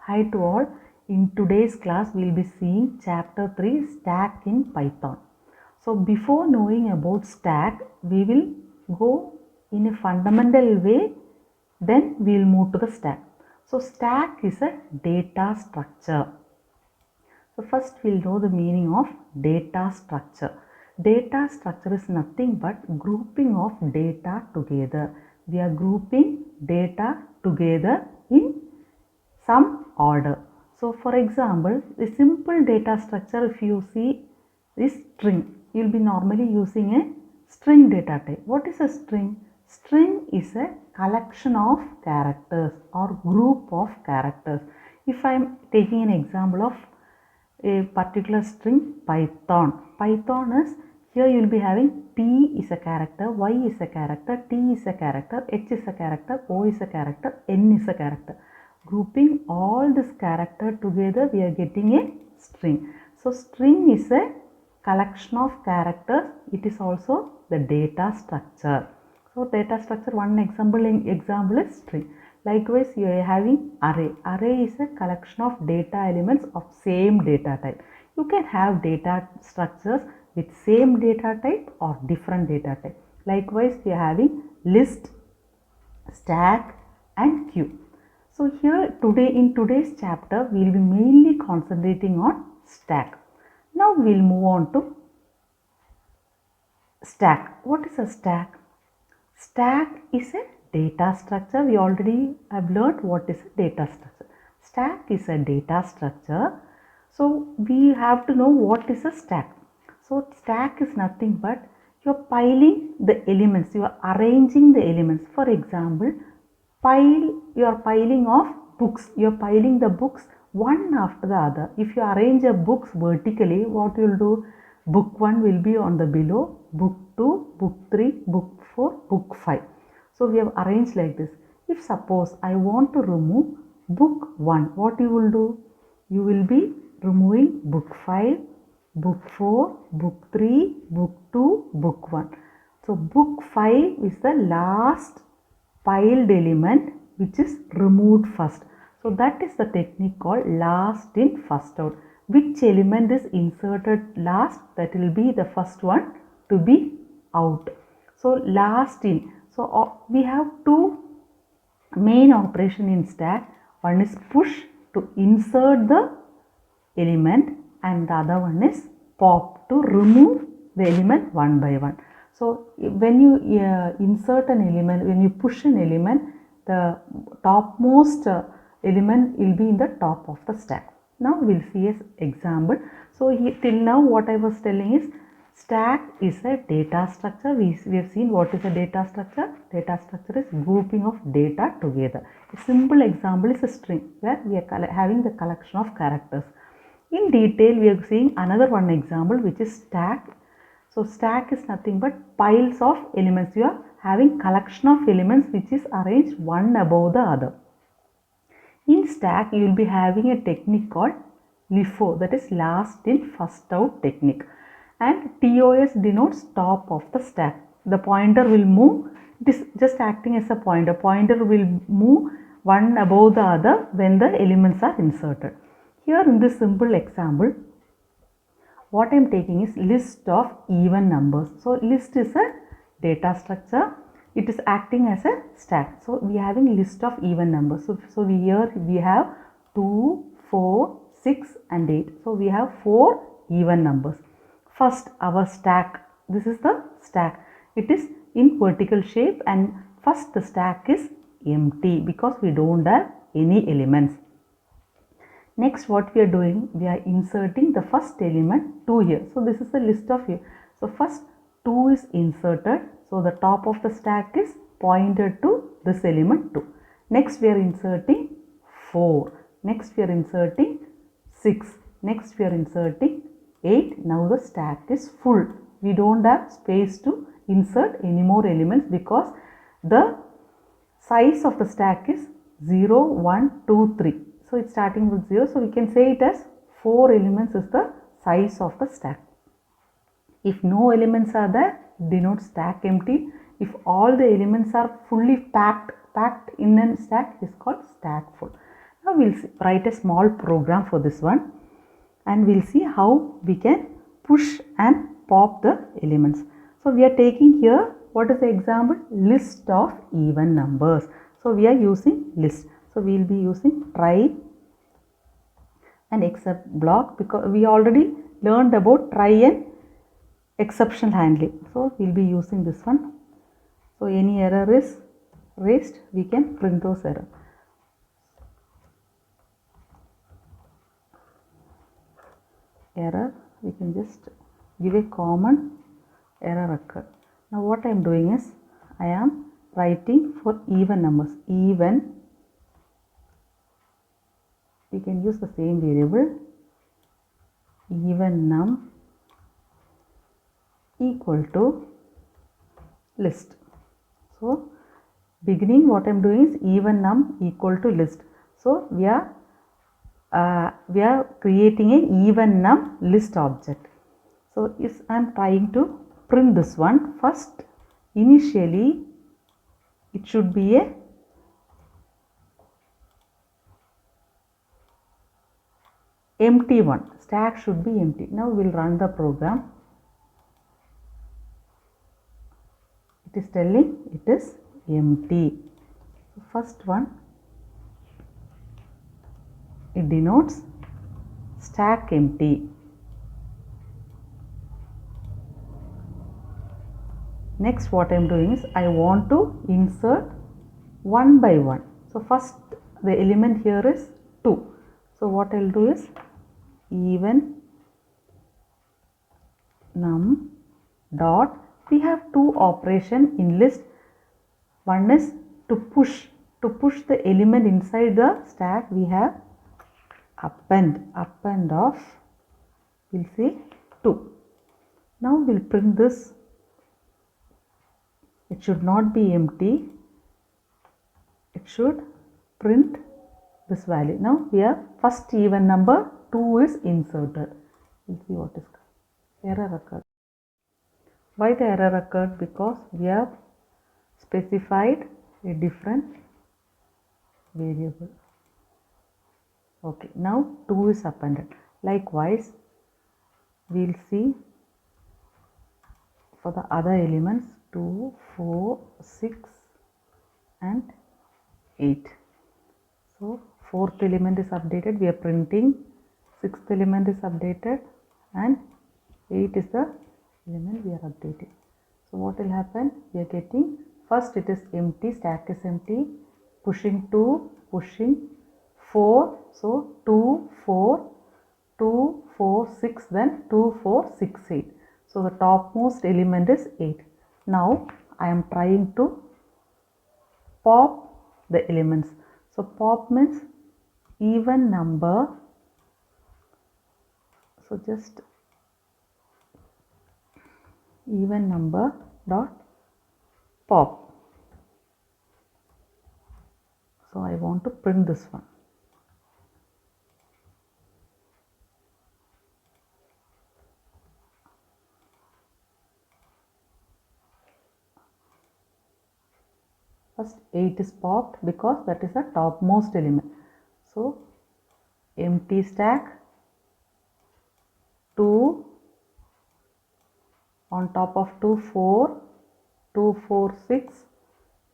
Hi to all. In today's class, we will be seeing chapter 3 stack in Python. So before knowing about stack, we will go in a fundamental way, then we will move to the stack. So stack is a data structure. So first we will know the meaning of data structure. Data structure is nothing but grouping of data together. We are grouping data together in some order. So for example, the simple data structure, if you see is string, you will be normally using a string data type. What is a string? String is a collection of characters or group of characters. If I am taking an example of a particular string Python. Python is, here you will be having P is a character, Y is a character, T is a character, H is a character, O is a character, N is a character. Grouping all this character together, we are getting a string. So string is a collection of characters. It is also the data structure. So data structure, one example is string. Likewise, you are having array. Array is a collection of data elements of same data type. You can have data structures with same data type or different data type. Likewise, we are having list, stack and queue. So here today in today's chapter, we will be mainly concentrating on stack. Now we will move on to stack. What is a stack? Stack is a data structure. We already have learned what is a data structure. Stack is a data structure. So we have to know what is a stack. So stack is nothing but you are piling the elements. You are arranging the elements. For example, you are piling of books. You are piling the books one after the other. If you arrange a books vertically, what you will do? Book 1 will be on the below, book 2, book 3, book 4, book 5. So we have arranged like this. If suppose I want to remove book 1, what you will do? You will be removing book 5, book 4, book 3, book 2, book 1. So book 5 is the last piled element which is removed first. So that is the technique called last in first out. Which element is inserted last, that will be the first one to be out. So last in. So we have two main operation in stack. One is push to insert the element and the other one is pop to remove the element one by one. So when you insert an element, when you push an element, the topmost element will be in the top of the stack. Now we will see an example. So here, till now what I was telling is stack is a data structure. We have seen what is a data structure. Data structure is grouping of data together. A simple example is a string where we are having the collection of characters. In detail, we are seeing another one example which is stack. So stack is nothing but piles of elements. You are having collection of elements which is arranged one above the other. In stack, you will be having a technique called LIFO, that is last in first out technique, and TOS denotes top of the stack. The pointer will move, it is just acting as a pointer. Pointer will move one above the other when the elements are inserted. Here in this simple example, what I am taking is list of even numbers. So list is a data structure. It is acting as a stack. So we are having list of even numbers. So here we have 2, 4, 6 and 8. So we have 4 even numbers. First our stack. This is the stack. It is in vertical shape and first the stack is empty because we don't have any elements. Next what we are doing, we are inserting the first element 2 here. So this is the list of here. So first 2 is inserted. So the top of the stack is pointed to this element 2. Next we are inserting 4. Next we are inserting 6. Next we are inserting 8. Now the stack is full. We don't have space to insert any more elements because the size of the stack is 0, 1, 2, 3. So it's starting with 0. So we can say it as 4 elements is the size of the stack. If no elements are there, denotes stack empty. If all the elements are fully packed in a stack, is called stack full. Now we'll write a small program for this one, and we'll see how we can push and pop the elements. So we are taking here, what is the example? List of even numbers. So we are using list. So we will be using try and except block, because we already learned about try and exception handling. So we will be using this one. So any error is raised, we can print those errors. Error, we can just give a common error occur. Now what I am doing is, I am writing for even numbers. Even, we can use the same variable, even num equal to list. So beginning, what I am doing is even num equal to list. So we are creating a even num list object. So if I am trying to print this one, first initially it should be a empty one. Stack should be empty. Now we will run the program. It is telling it is empty. First one, it denotes stack empty. Next, what I am doing is, I want to insert one by one. So first the element here is 2. So what I will do is, even num dot, we have two operation in list. One is to push the element inside the stack. We have append of, we'll say 2. Now we'll print this. It should not be empty. It should print this value. Now we have first even number 2 is inserted. We'll see what is error occurred. Why the error occurred? Because we have specified a different variable. Okay, now 2 is appended. Likewise, we'll see for the other elements 2, 4, 6 and 8. So 4th element is updated, we are printing. 6th element is updated, and 8 is the element we are updating. So what will happen? We are getting, first it is empty, stack is empty, pushing 2, pushing 4. So 2, 4, 2, 4, 6, then 2, 4, 6, 8. So the topmost element is 8. Now I am trying to pop the elements. So pop means even number. So just even number dot pop. So I want to print this one. First 8 is popped because that is the topmost element. So empty stack, 2, on top of 2, 4, 2, 4, 6,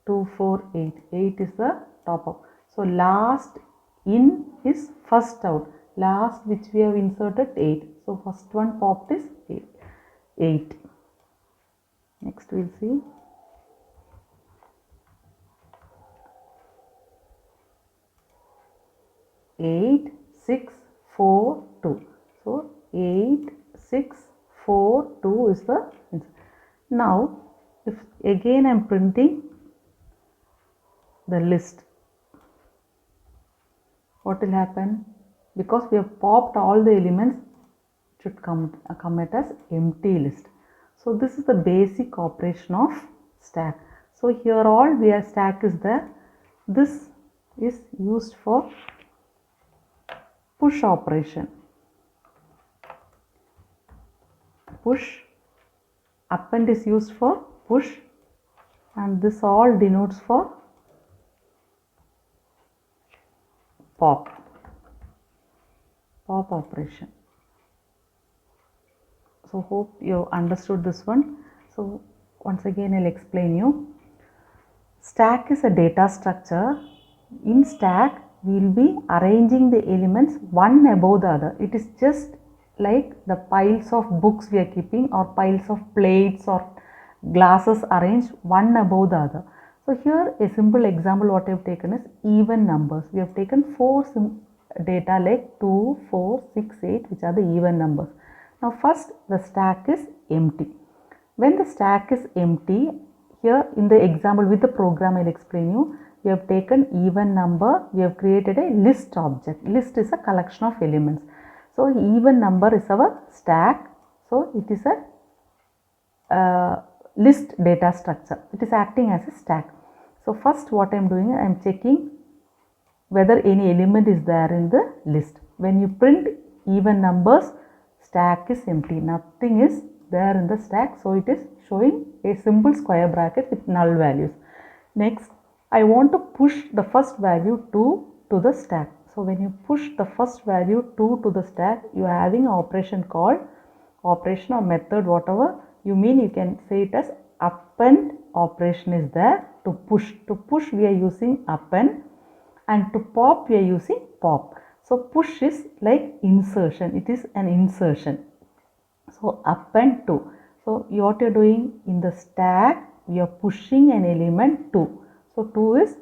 2, 4, 8. 8 is the top of. So last in is first out. Last which we have inserted 8. So first one popped is 8. Next we will see. Eight, 6, 4, 2. So 8, 6, 4, 2 is the answer. Now if again I am printing the list, what will happen? Because we have popped all the elements, it should come as empty list. So this is the basic operation of stack. So here all where stack is there, this is used for push operation. Push, append is used for push, and this all denotes for pop operation. So hope you understood this one. So once again I'll explain you. Stack is a data structure. In stack we will be arranging the elements one above the other. It is just like the piles of books we are keeping, or piles of plates or glasses arranged one above the other. So here a simple example what I have taken is even numbers. We have taken four data like 2, 4, 6, 8, which are the even numbers. Now first the stack is empty. When the stack is empty, here in the example with the program I will explain you, we have taken even number, we have created a list object. List is a collection of elements. So even number is our stack. So it is a list data structure. It is acting as a stack. So first what I am doing, I am checking whether any element is there in the list. When you print even numbers, stack is empty. Nothing is there in the stack. So it is showing a simple square bracket with null values. Next, I want to push the first value 2 to the stack. So when you push the first value 2 to the stack, you are having an operation called operation or method, whatever you mean, you can say it as append operation is there to push. To push we are using append, and to pop we are using pop. So push is like insertion, it is an insertion. So append 2. So what you are doing in the stack, we are pushing an element 2. So 2 is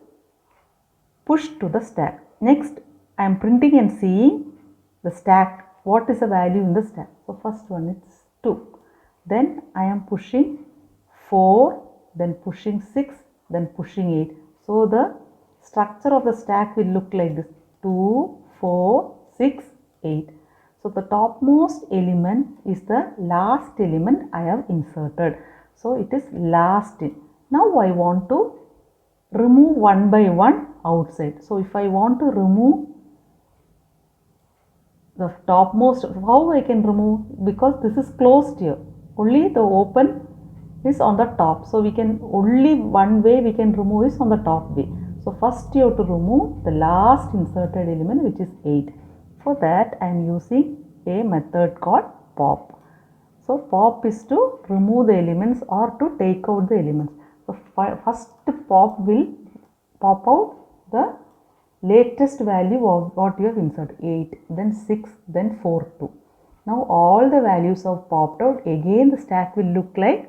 pushed to the stack. Next I am printing and seeing the stack, what is the value in the stack. So first one is 2. Then I am pushing 4, then pushing 6, then pushing 8. So the structure of the stack will look like this: 2, 4, 6, 8. So the topmost element is the last element I have inserted. So it is last in. Now I want to remove one by one outside. So if I want to remove the topmost, how I can remove? Because this is closed here. Only the open is on the top. So we can only one way we can remove is on the top way. So first you have to remove the last inserted element, which is 8. For that I am using a method called pop. So pop is to remove the elements or to take out the elements. So first pop will pop out the latest value of what you have inserted: 8, then 6, then 4, 2. Now all the values have popped out. Again the stack will look like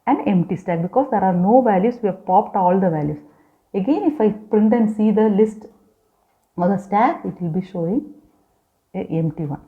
an empty stack because there are no values. We have popped all the values. Again if I print and see the list or the stack, it will be showing an empty one.